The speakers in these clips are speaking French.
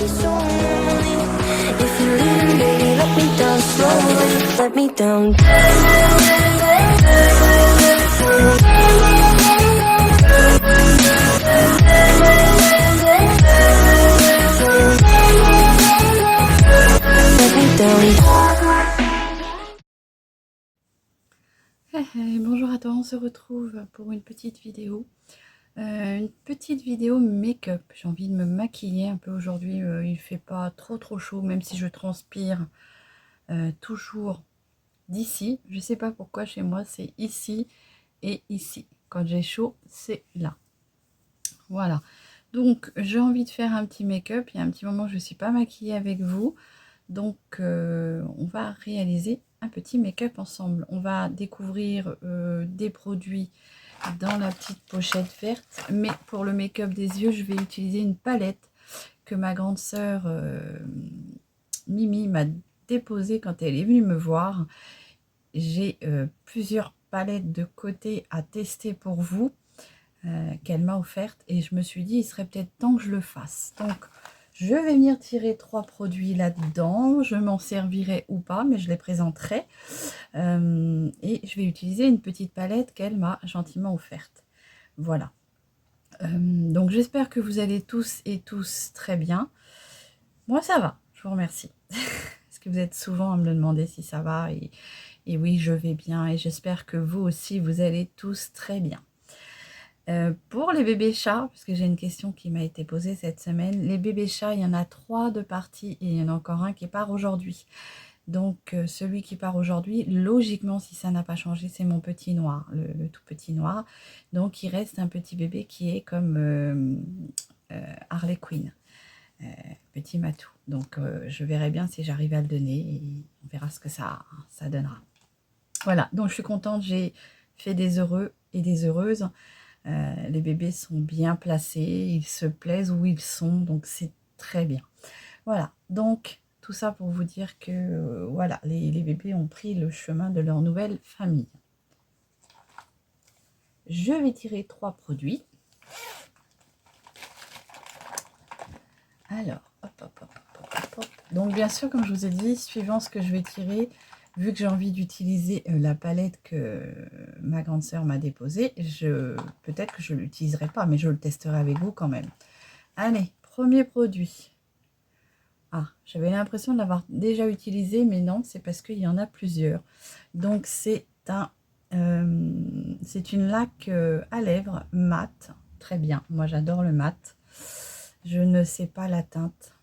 be so lonely. If you're leaving, baby, let me down slowly. Let me down. Let me down. Hey, hey, bonjour à toi, on se retrouve pour une petite vidéo. Make-up. J'ai envie de me maquiller un peu aujourd'hui. Il fait pas trop chaud, même si je transpire toujours d'ici. Je sais pas pourquoi chez moi c'est ici et ici. Quand j'ai chaud, c'est là. Voilà. Donc j'ai envie de faire un petit make-up. Il y a un petit moment je ne suis pas maquillée avec vous. Donc on va réaliser un petit make-up ensemble. On va découvrir des produits dans la petite pochette verte. Mais pour le make-up des yeux, je vais utiliser une palette que ma grande sœur Mimi m'a déposée quand elle est venue me voir. J'ai plusieurs palettes de côté à tester pour vous qu'elle m'a offerte. Et je me suis dit, il serait peut-être temps que je le fasse. Donc, je vais venir tirer 3 produits là-dedans. Je m'en servirai ou pas, mais je les présenterai. Et je vais utiliser une petite palette qu'elle m'a gentiment offerte. Voilà. Donc j'espère que vous allez tous et tous très bien. Moi ça va, je vous remercie. Parce que vous êtes souvent à me le demander si ça va. Et oui, je vais bien. Et j'espère que vous aussi, vous allez tous très bien. Pour les bébés chats, parce que j'ai une question qui m'a été posée cette semaine, les bébés chats, il y en a 3 de partis et il y en a encore un qui part aujourd'hui. Donc celui qui part aujourd'hui, logiquement, si ça n'a pas changé, c'est mon petit noir, le tout petit noir. Donc il reste un petit bébé qui est comme Harley Quinn, petit matou. Donc je verrai bien si j'arrive à le donner et on verra ce que ça donnera. Voilà, donc je suis contente, j'ai fait des heureux et des heureuses. Les bébés sont bien placés, ils se plaisent où ils sont, donc c'est très bien. Voilà, donc tout ça pour vous dire que voilà, les bébés ont pris le chemin de leur nouvelle famille. Je vais tirer 3 produits. Alors, hop. Donc bien sûr, comme je vous ai dit, suivant ce que je vais tirer, vu que j'ai envie d'utiliser la palette que ma grande sœur m'a déposée, peut-être que je ne l'utiliserai pas, mais je le testerai avec vous quand même. Allez, premier produit. Ah, j'avais l'impression de l'avoir déjà utilisé, mais non, c'est parce qu'il y en a plusieurs. Donc c'est une laque à lèvres mat, très bien. Moi j'adore le mat. Je ne sais pas la teinte.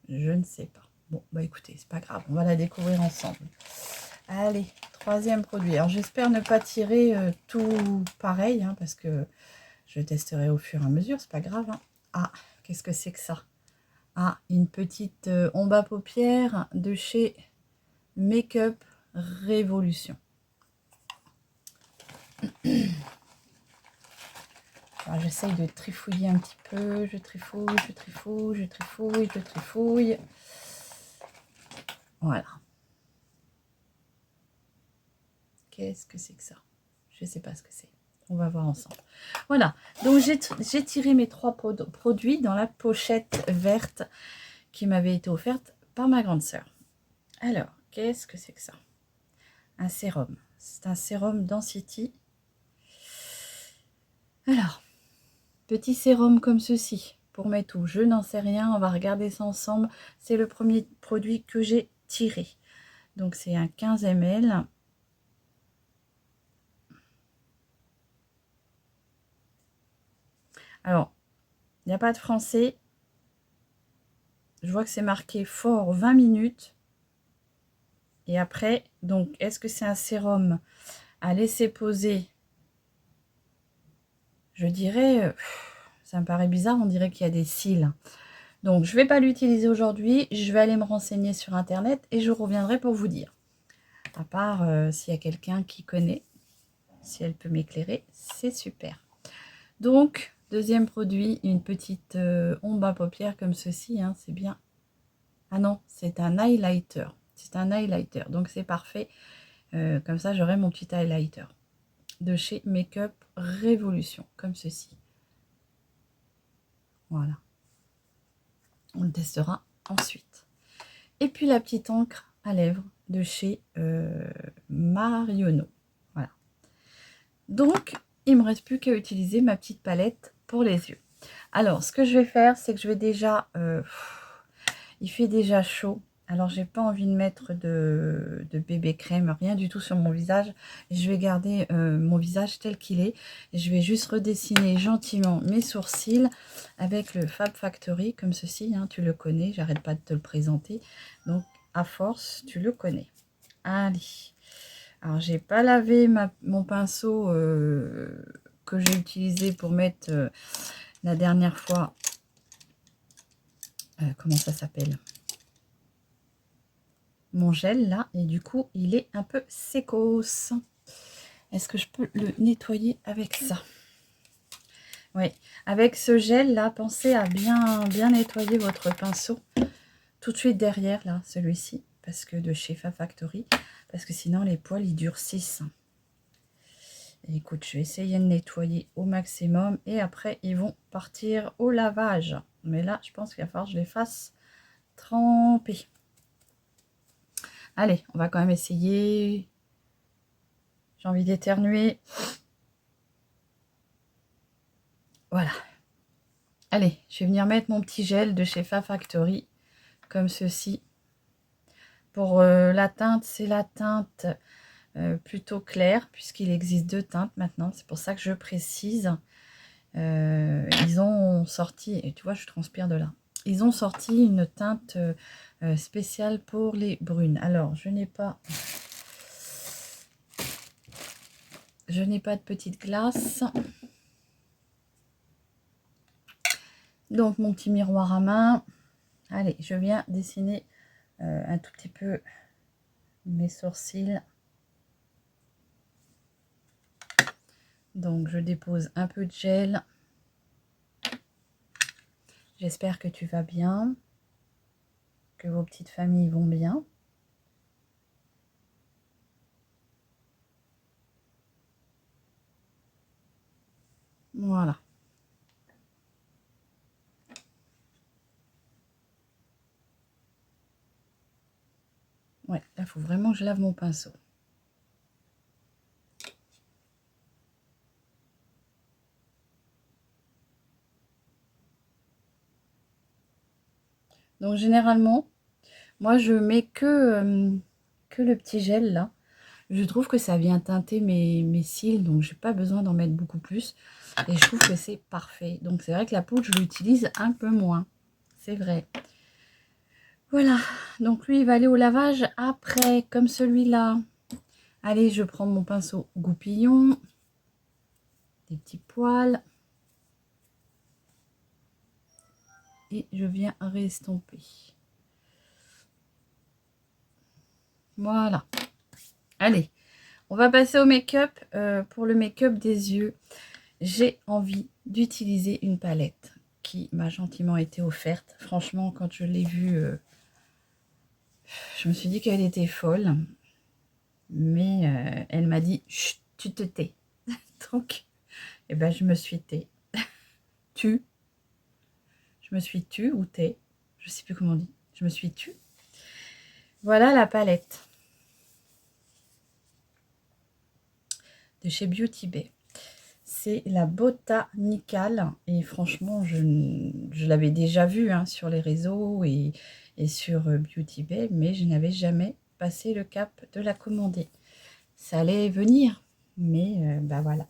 Je ne sais pas. Bon, bah écoutez, c'est pas grave, on va la découvrir ensemble. Allez, troisième produit. Alors j'espère ne pas tirer tout pareil, hein, parce que je testerai au fur et à mesure, c'est pas grave. Hein. Ah, qu'est-ce que c'est que ça? Ah, une petite ombre à paupières de chez Make-up Révolution. J'essaye de trifouiller un petit peu. Je trifouille. Voilà. Qu'est-ce que c'est que ça? Je ne sais pas ce que c'est. On va voir ensemble. Voilà. Donc, j'ai tiré mes 3 produits dans la pochette verte qui m'avait été offerte par ma grande sœur. Alors, qu'est-ce que c'est que ça? Un sérum. C'est un sérum Density. Alors, petit sérum comme ceci pour mes tout. Je n'en sais rien. On va regarder ça ensemble. C'est le premier produit que j'ai tiré. Donc, c'est un 15 ml. Alors, il n'y a pas de français. Je vois que c'est marqué fort 20 minutes. Et après, donc, est-ce que c'est un sérum à laisser poser? Je dirais, ça me paraît bizarre, on dirait qu'il y a des cils. Donc, je ne vais pas l'utiliser aujourd'hui. Je vais aller me renseigner sur Internet et je reviendrai pour vous dire. À part s'il y a quelqu'un qui connaît, si elle peut m'éclairer, c'est super. Donc, deuxième produit, une petite ombre à paupières comme ceci, hein, c'est bien. Ah non, c'est un highlighter. C'est un highlighter, donc c'est parfait. Comme ça, j'aurai mon petit highlighter de chez Make-up Révolution, comme ceci. Voilà. On le testera ensuite. Et puis la petite encre à lèvres de chez Marionneau. Voilà. Donc, il me reste plus qu'à utiliser ma petite palette pour les yeux. Alors, ce que je vais faire, c'est que je vais déjà... il fait déjà chaud. Alors, j'ai pas envie de mettre de bébé crème, rien du tout sur mon visage. Je vais garder mon visage tel qu'il est. Je vais juste redessiner gentiment mes sourcils avec le Fab Factory, comme ceci. Hein, tu le connais, j'arrête pas de te le présenter. Donc, à force, tu le connais. Allez. Alors, j'ai pas lavé mon pinceau que j'ai utilisé pour mettre la dernière fois. Comment ça s'appelle? Mon gel là, et du coup il est un peu sécos. Est-ce que je peux le nettoyer avec ça? Oui, avec ce gel là, pensez à bien nettoyer votre pinceau tout de suite derrière là, celui-ci, parce que de chez Fab Factory, parce que sinon les poils ils durcissent. Et écoute, je vais essayer de nettoyer au maximum et après ils vont partir au lavage. Mais là, je pense qu'il va falloir que je les fasse tremper. Allez, on va quand même essayer. J'ai envie d'éternuer. Voilà. Allez, je vais venir mettre mon petit gel de chez Fab Factory, comme ceci. Pour la teinte, c'est la teinte plutôt claire, puisqu'il existe 2 teintes maintenant. C'est pour ça que je précise. Ils ont sorti, et tu vois, je transpire de là. Ils ont sorti une teinte spéciale pour les brunes. Alors, je n'ai pas de petite glace. Donc, mon petit miroir à main. Allez, je viens dessiner un tout petit peu mes sourcils. Donc, je dépose un peu de gel. J'espère que tu vas bien, que vos petites familles vont bien. Voilà. Ouais, là, il faut vraiment que je lave mon pinceau. Donc, généralement, moi, je mets que le petit gel, là. Je trouve que ça vient teinter mes cils, donc j'ai pas besoin d'en mettre beaucoup plus. Et je trouve que c'est parfait. Donc, c'est vrai que la poudre, je l'utilise un peu moins. C'est vrai. Voilà. Donc, lui, il va aller au lavage après, comme celui-là. Allez, je prends mon pinceau goupillon. Des petits poils. Et je viens restomper. Voilà. Allez, on va passer au make-up. Pour le make-up des yeux, j'ai envie d'utiliser une palette qui m'a gentiment été offerte. Franchement, quand je l'ai vue, je me suis dit qu'elle était folle. Mais elle m'a dit, chut, tu te tais. Donc, eh ben, je me suis tais. Je me suis tue ou tais. Je sais plus comment on dit. Je me suis tue. Voilà la palette de chez Beauty Bay. C'est la Botanicale. Et franchement, je l'avais déjà vue hein, sur les réseaux et sur Beauty Bay. Mais je n'avais jamais passé le cap de la commander. Ça allait venir. Mais bah voilà.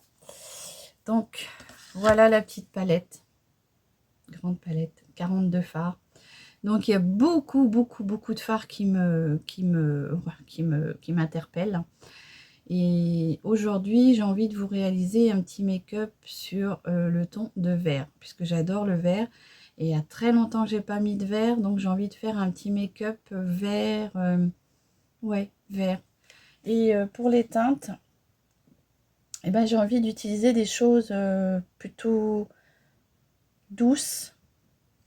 Donc, voilà la petite palette. Grande palette. 42 fards. Donc, il y a beaucoup de fards qui m'interpellent. Et aujourd'hui, j'ai envie de vous réaliser un petit make-up sur le ton de vert, puisque j'adore le vert. Et il y a très longtemps que j'ai pas mis de vert, donc j'ai envie de faire un petit make-up vert. Ouais, vert. Et pour les teintes, eh ben, j'ai envie d'utiliser des choses plutôt douces.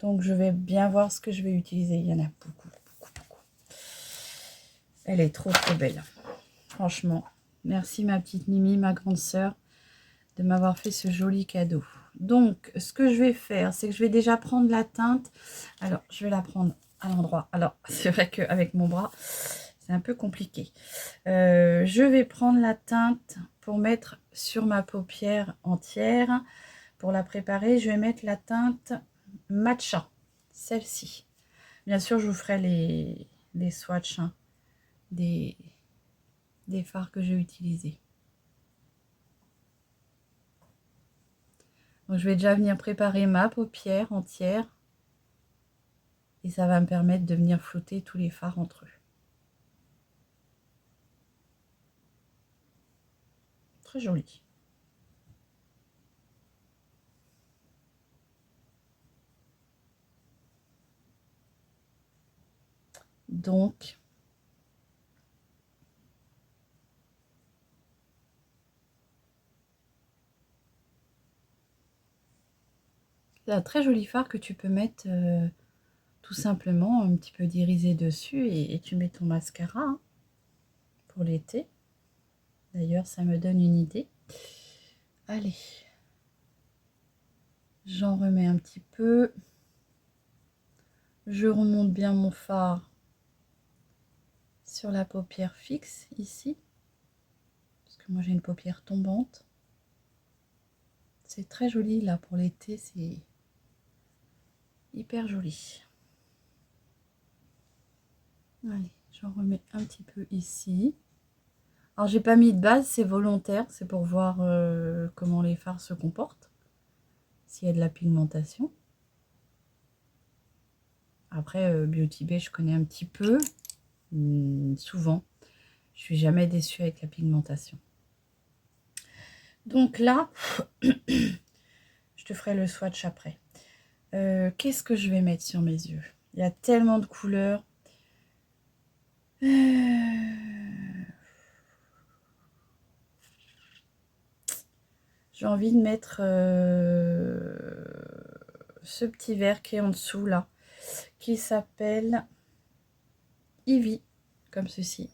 Donc, je vais bien voir ce que je vais utiliser. Il y en a beaucoup. Elle est trop belle. Franchement. Merci ma petite Mimi, ma grande sœur, de m'avoir fait ce joli cadeau. Donc, ce que je vais faire, c'est que je vais déjà prendre la teinte. Alors, je vais la prendre à l'endroit. Alors, c'est vrai qu'avec mon bras, c'est un peu compliqué. Je vais prendre la teinte pour mettre sur ma paupière entière. Pour la préparer, je vais mettre la teinte matcha, celle-ci. Bien sûr, je vous ferai les swatchs hein, des fards que j'ai utilisés. Donc, je vais déjà venir préparer ma paupière entière. Et ça va me permettre de venir flouter tous les fards entre eux. Très joli. Donc, c'est un très joli fard que tu peux mettre tout simplement un petit peu d'irisé dessus et tu mets ton mascara hein, pour l'été. D'ailleurs, ça me donne une idée. Allez, j'en remets un petit peu. Je remonte bien mon fard sur la paupière fixe ici. Parce que moi j'ai une paupière tombante. C'est très joli là pour l'été, c'est hyper joli. Allez, j'en remets un petit peu ici. Alors j'ai pas mis de base, c'est volontaire, c'est pour voir comment les fards se comportent, s'il y a de la pigmentation. Après Beauty Bay je connais un petit peu, souvent, je suis jamais déçue avec la pigmentation. Donc là, je te ferai le swatch après. Qu'est-ce que je vais mettre sur mes yeux? Il y a tellement de couleurs. J'ai envie de mettre ce petit verre qui est en dessous là, qui s'appelle Ivy, comme ceci.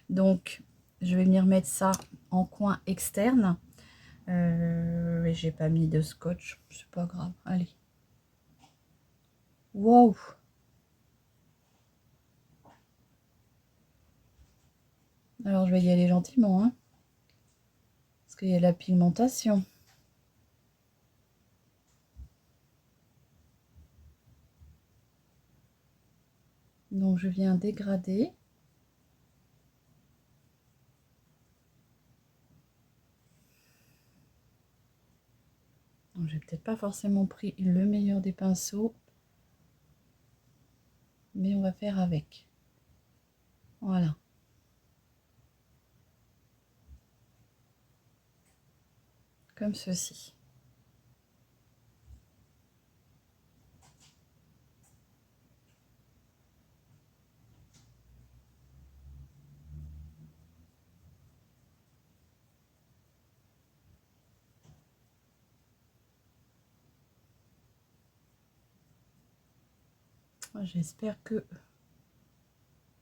Donc, je vais venir mettre ça en coin externe. Mais j'ai pas mis de scotch, c'est pas grave. Allez. Wow! Alors, je vais y aller gentiment, hein, parce qu'il y a la pigmentation. Donc, je viens dégrader. J'ai peut-être pas forcément pris le meilleur des pinceaux, mais on va faire avec. Voilà. Comme ceci. J'espère que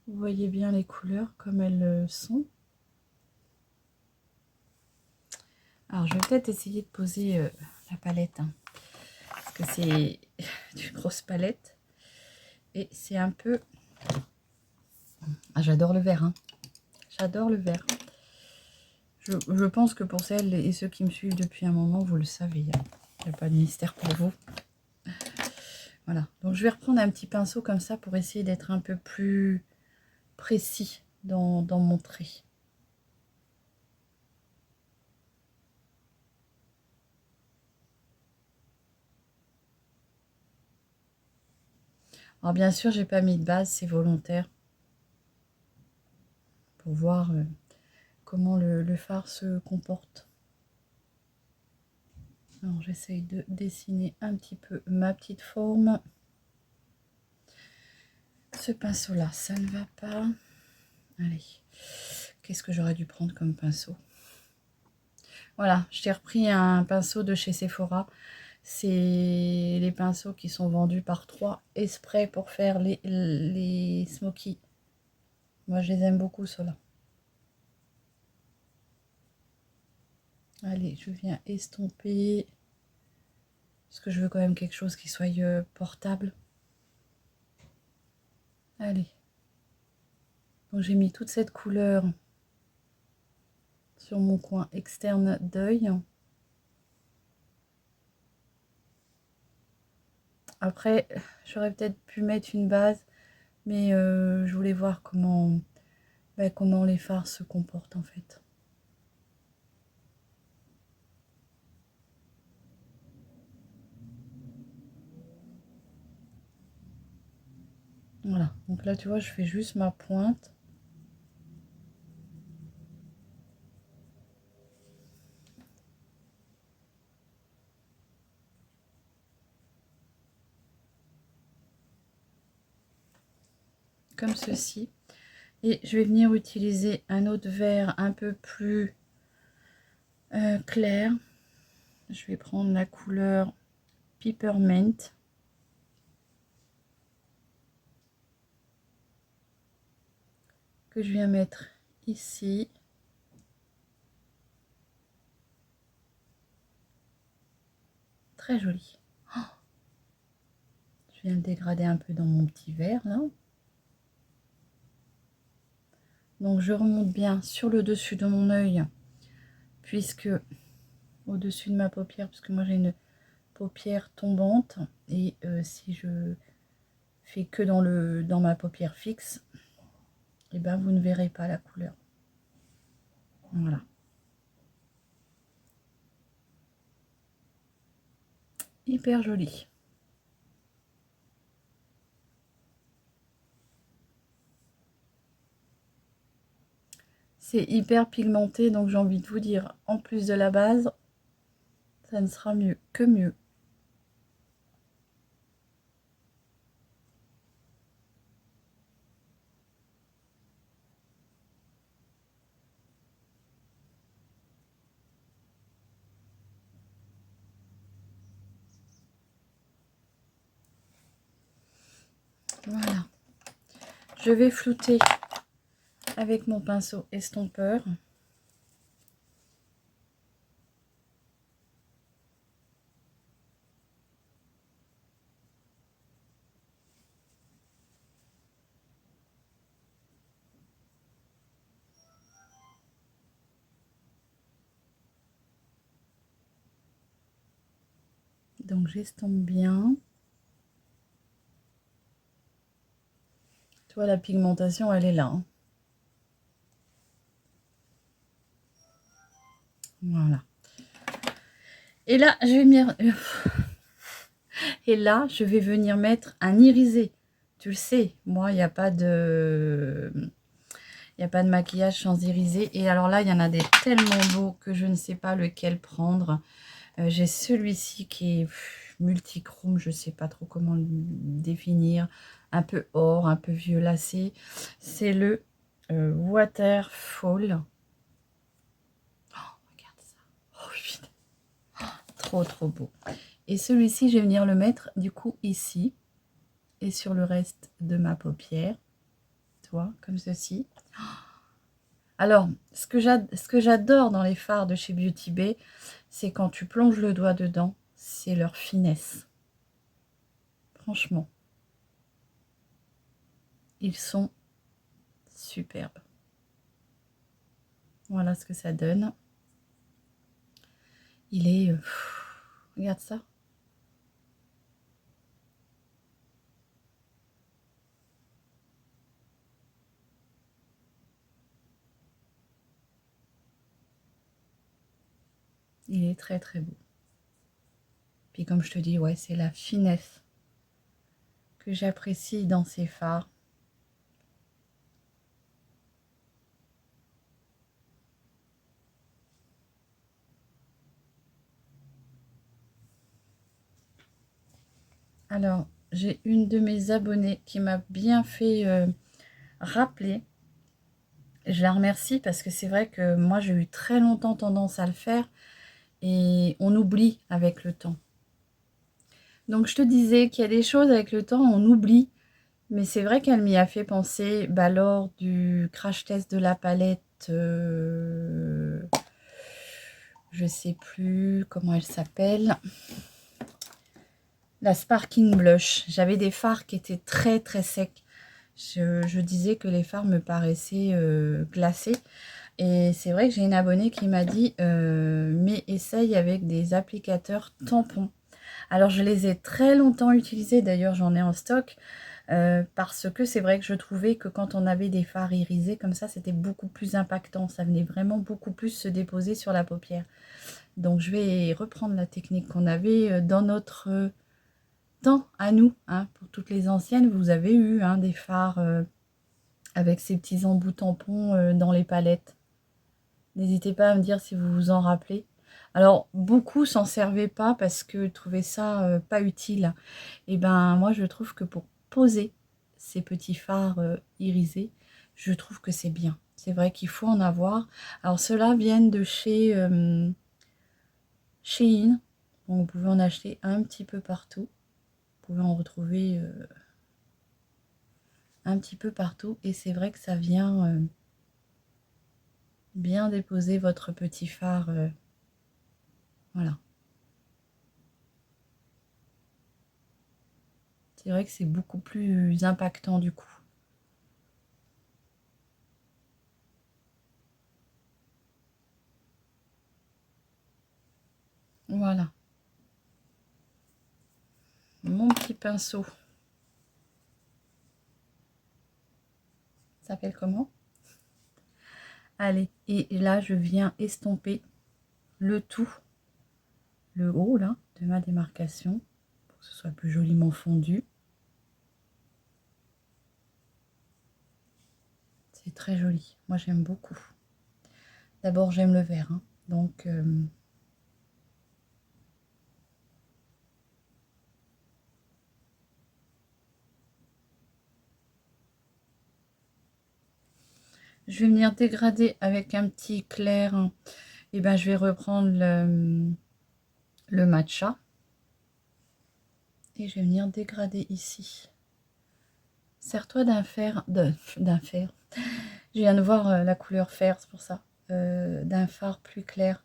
vous voyez bien les couleurs comme elles sont. Alors, je vais peut-être essayer de poser la palette, hein, parce que c'est une grosse palette. Et c'est un peu... Ah, j'adore le vert, hein. J'adore le vert. Je pense que pour celles et ceux qui me suivent depuis un moment, vous le savez. Il n'y a pas de mystère pour vous. Voilà. Donc, je vais reprendre un petit pinceau comme ça pour essayer d'être un peu plus précis dans mon trait. Alors, bien sûr, j'ai pas mis de base, c'est volontaire. Pour voir comment le fard se comporte. Alors j'essaye de dessiner un petit peu ma petite forme. Ce pinceau là, ça ne va pas. Allez, qu'est-ce que j'aurais dû prendre comme pinceau? Voilà, j'ai repris un pinceau de chez Sephora. C'est les pinceaux qui sont vendus par 3 exprès pour faire les smokies. Moi je les aime beaucoup ceux-là. Allez, je viens estomper Parce que je veux quand même quelque chose qui soit portable. Allez. Donc j'ai mis toute cette couleur sur mon coin externe d'œil. Après, j'aurais peut-être pu mettre une base, mais je voulais voir comment les fards se comportent en fait. Voilà, donc là tu vois, je fais juste ma pointe. Comme ceci. Et je vais venir utiliser un autre vert un peu plus clair. Je vais prendre la couleur Peppermint. Que je viens mettre ici. Très joli. Oh, je viens le dégrader un peu dans mon petit verre là. Donc je remonte bien sur le dessus de mon œil, puisque au-dessus de ma paupière, puisque moi j'ai une paupière tombante, et si je fais que dans ma paupière fixe, et ben vous ne verrez pas la couleur. Voilà. Hyper joli. C'est hyper pigmenté, donc j'ai envie de vous dire, en plus de la base, ça ne sera mieux que mieux. Voilà. Je vais flouter avec mon pinceau estompeur. Donc j'estompe bien. Tu vois, la pigmentation, elle est là. Hein. Voilà. Et là, je vais venir mettre un irisé. Tu le sais, moi, il n'y a pas de... Il n'y a pas de maquillage sans irisé. Et alors là, il y en a des tellement beaux que je ne sais pas lequel prendre. J'ai celui-ci qui est multichrome, je ne sais pas trop comment le définir. Un peu or, un peu violacé. C'est le Waterfall. Oh, regarde ça. Oh, putain. Trop, trop beau. Et celui-ci, je vais venir le mettre du coup ici. Et sur le reste de ma paupière. Tu vois, comme ceci. Alors, ce que j'adore dans les fards de chez Beauty Bay, c'est quand tu plonges le doigt dedans, c'est leur finesse. Franchement. Ils sont superbes. Voilà ce que ça donne. Il est... regarde ça. Il est très très beau. Puis comme je te dis, ouais, c'est la finesse que j'apprécie dans ces fards. Alors, j'ai une de mes abonnées qui m'a bien fait rappeler. Je la remercie parce que c'est vrai que moi, j'ai eu très longtemps tendance à le faire et on oublie avec le temps. Donc, je te disais qu'il y a des choses avec le temps, on oublie. Mais c'est vrai qu'elle m'y a fait penser lors du crash test de la palette. Je sais plus comment elle s'appelle. la Sparking Blush. J'avais des fards qui étaient très très secs. Je disais que les fards me paraissaient glacés. Et c'est vrai que j'ai une abonnée qui m'a dit mais essaye avec des applicateurs tampons. Alors je les ai très longtemps utilisés, d'ailleurs j'en ai en stock, parce que c'est vrai que je trouvais que quand on avait des fards irisés comme ça, c'était beaucoup plus impactant. Ça venait vraiment beaucoup plus se déposer sur la paupière. Donc je vais reprendre la technique qu'on avait dans notre temps à nous. Hein. Pour toutes les anciennes, vous avez eu des fards avec ces petits embouts tampons dans les palettes. N'hésitez pas à me dire si vous vous en rappelez. Alors, beaucoup s'en servaient pas parce que trouvaient ça pas utile. Et ben, moi, je trouve que pour poser ces petits fards irisés, je trouve que c'est bien. C'est vrai qu'il faut en avoir. Alors, ceux-là viennent de chez Shein. Donc, vous pouvez en acheter un petit peu partout. Vous pouvez en retrouver un petit peu partout. Et c'est vrai que ça vient bien déposer votre petit fard. Voilà. C'est vrai que c'est beaucoup plus impactant du coup. Voilà. Mon petit pinceau. Ça s'appelle comment? Allez, et là je viens estomper le tout, le haut là, de ma démarcation, pour que ce soit plus joliment fondu. C'est très joli, moi j'aime beaucoup. D'abord j'aime le vert, hein. Donc je vais venir dégrader avec un petit clair, hein. Et ben je vais reprendre le matcha. Et je vais venir dégrader ici. Sers-toi d'un fer, d'un fer. Je viens de voir la couleur fer, c'est pour ça. D'un fard plus clair.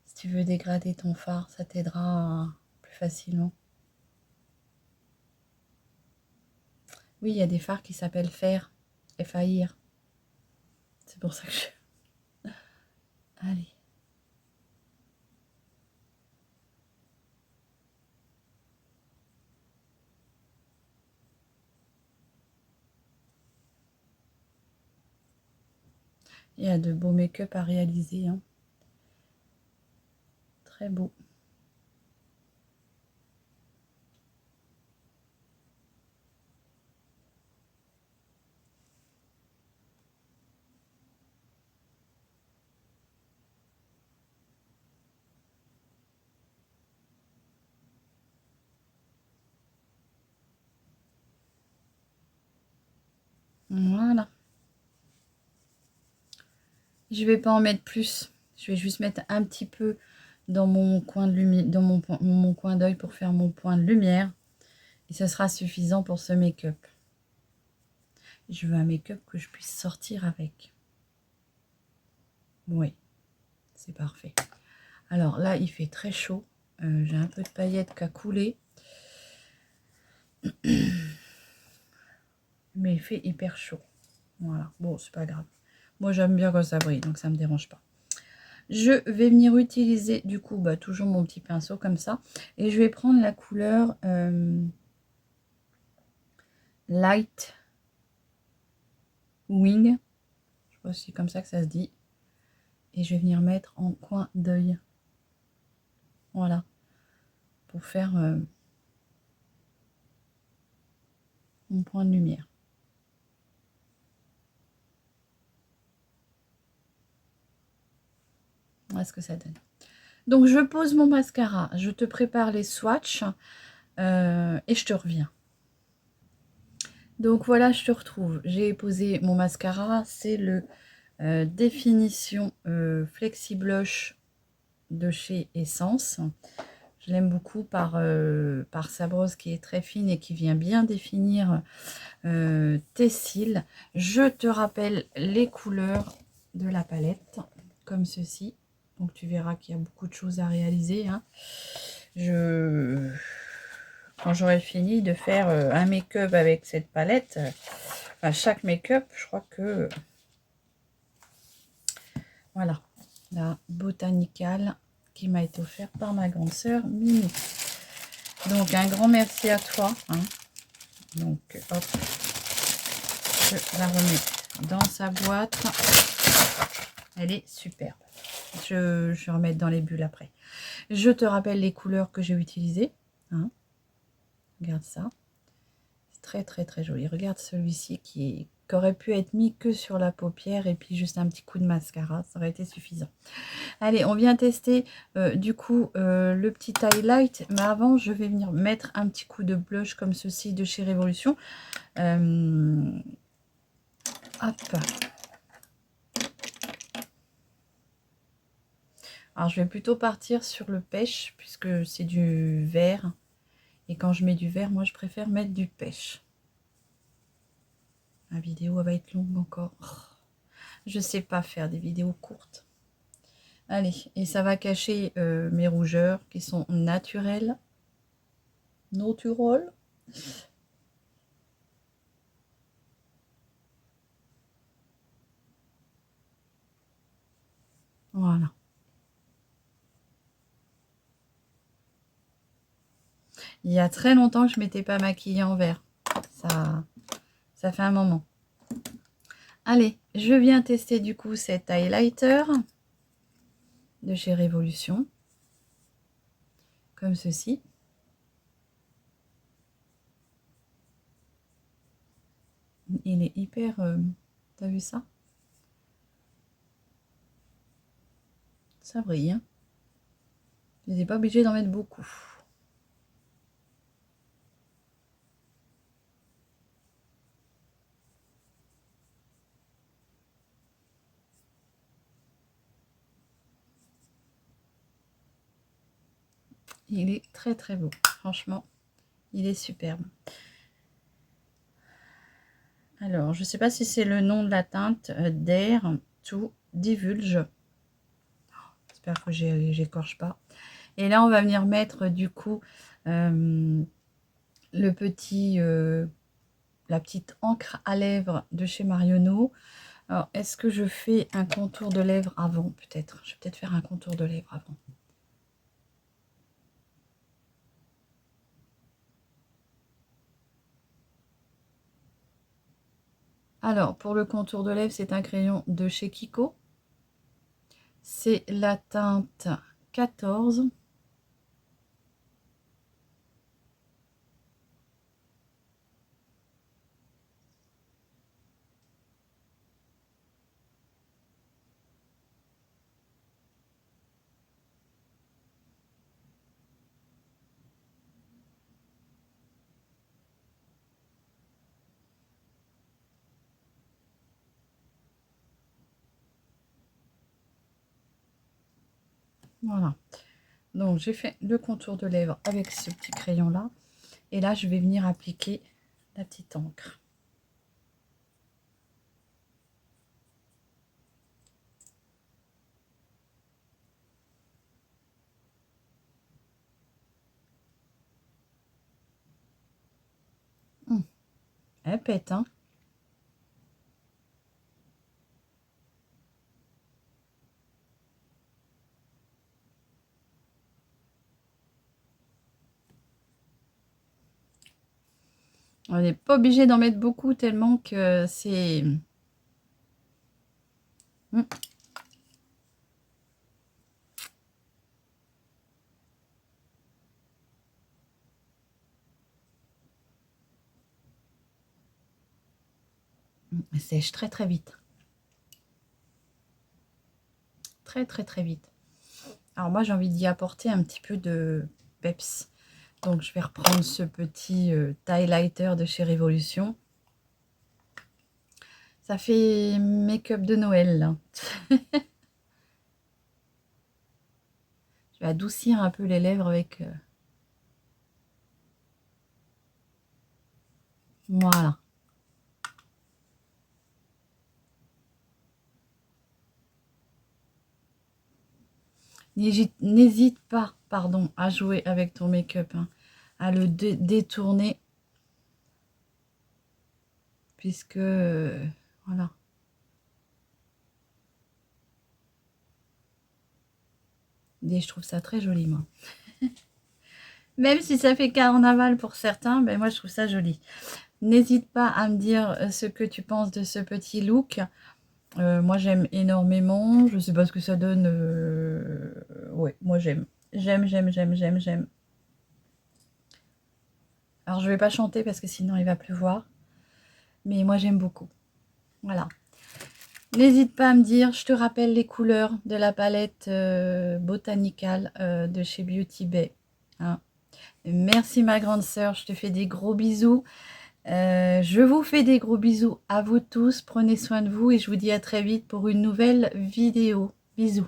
Si tu veux dégrader ton fard, ça t'aidera plus facilement. Oui, il y a des fards qui s'appellent fer, F-A-I-R. C'est pour ça que je... Allez. Il y a de beaux make-up à réaliser, hein. Très beau. Voilà. Je vais pas en mettre plus. Je vais juste mettre un petit peu dans mon coin de lumière, dans mon coin d'œil pour faire mon point de lumière. Et ce sera suffisant pour ce make-up. Je veux un make-up que je puisse sortir avec. Oui, c'est parfait. Alors là, il fait très chaud. J'ai un peu de paillettes qui a coulé. Mais il fait hyper chaud. Voilà, bon, c'est pas grave. Moi, j'aime bien quand ça brille, donc ça me dérange pas. Je vais venir utiliser, du coup, toujours mon petit pinceau comme ça. Et je vais prendre la couleur Light Wing. Je crois que c'est comme ça que ça se dit. Et je vais venir mettre en coin d'œil. Voilà. Pour faire mon point de lumière. Voilà ce que ça donne. Donc, je pose mon mascara. Je te prépare les swatchs. Et je te reviens. Donc, voilà, je te retrouve. J'ai posé mon mascara. C'est le Définition Flexi Blush de chez Essence. Je l'aime beaucoup par sa brosse qui est très fine et qui vient bien définir tes cils. Je te rappelle les couleurs de la palette, comme ceci. Donc tu verras qu'il y a beaucoup de choses à réaliser, hein. quand j'aurai fini de faire un make-up avec cette palette, enfin, chaque make-up, je crois que... voilà, la Botanical qui m'a été offerte par ma grande sœur Mimi. Donc, un grand merci à toi. Hein. Donc, hop, je la remets dans sa boîte. Elle est superbe. Je vais remettre dans les bulles après. Je te rappelle les couleurs que j'ai utilisées. Hein. Regarde ça. C'est très, très, très joli. Regarde celui-ci qui aurait pu être mis que sur la paupière et puis juste un petit coup de mascara. Ça aurait été suffisant. Allez, on vient tester du coup le petit highlight. Mais avant, je vais venir mettre un petit coup de blush comme ceci de chez Révolution. Hop. Alors, je vais plutôt partir sur le pêche puisque c'est du vert. Et quand je mets du vert, moi, je préfère mettre du pêche. La vidéo, elle va être longue encore. Je sais pas faire des vidéos courtes. Allez, et ça va cacher mes rougeurs qui sont naturelles. Naturelles. Voilà. Il y a très longtemps que je ne m'étais pas maquillée en vert. Ça fait un moment. Allez, je viens tester du coup cet highlighter de chez Révolution. Comme ceci. Il est hyper... t'as vu ça? Ça brille. Hein, je n'étais pas obligée d'en mettre beaucoup. Il est très très beau. Franchement, il est superbe. Alors, je ne sais pas si c'est le nom de la teinte Dare to Divulge. J'espère que j'écorche pas. Et là, on va venir mettre du coup le petit, la petite encre à lèvres de chez Marionneau. Alors, est-ce que je fais un contour de lèvres avant? Peut-être. Je vais peut-être faire un contour de lèvres avant. Alors, pour le contour de lèvres, c'est un crayon de chez Kiko. C'est la teinte 14. Voilà. Donc, j'ai fait le contour de lèvres avec ce petit crayon-là. Et là, je vais venir appliquer la petite encre. Elle pète, hein. On n'est pas obligé d'en mettre beaucoup tellement que c'est... Elle sèche très très vite. Très très très vite. Alors moi j'ai envie d'y apporter un petit peu de peps. Donc je vais reprendre ce petit highlighter de chez Révolution. Ça fait make-up de Noël là. Je vais adoucir un peu les lèvres avec... Voilà. N'hésite pas, pardon, à jouer avec ton make-up. Hein. à le détourner. Puisque, voilà. Et je trouve ça très joli, moi. Même si ça fait carnaval pour certains, ben moi je trouve ça joli. N'hésite pas à me dire ce que tu penses de ce petit look. Moi j'aime énormément. Je sais pas ce que ça donne. Ouais, moi j'aime. J'aime. Alors je vais pas chanter parce que sinon il va pleuvoir. Mais moi j'aime beaucoup. Voilà. N'hésite pas à me dire, je te rappelle les couleurs de la palette Botanical de chez Beauty Bay. Hein. Merci ma grande sœur, je te fais des gros bisous. Je vous fais des gros bisous à vous tous. Prenez soin de vous et je vous dis à très vite pour une nouvelle vidéo. Bisous.